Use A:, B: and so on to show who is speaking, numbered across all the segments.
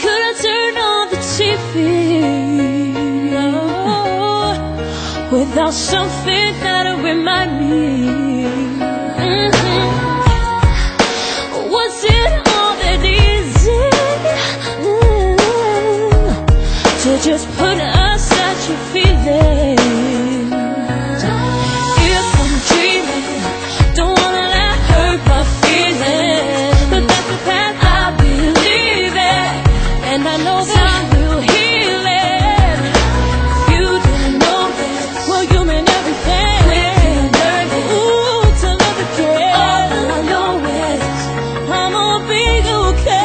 A: couldn't turn on the TV without something that'll remind me. Was it all that easy to just put aside your feelings? If I'm dreaming, don't wanna let hurt my feelings, but that's the path I believe in, and I know that I will heal it. You didn't know that, well, you mean everything. Ooh, to love again. All I know is I'ma be okay.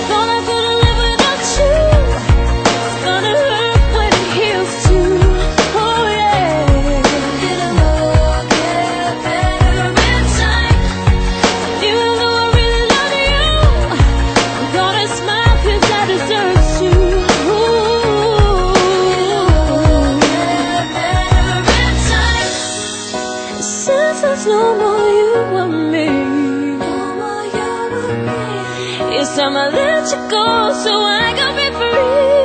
A: Thought I couldn't live without you. It's gonna hurt when it heals too. Oh yeah. It'll all get better in time. Even though I really love you, I'm gonna smile 'cause I deserve to. It'll all get better in time. Since there's no more you and me, it's time I let you go so I can be free.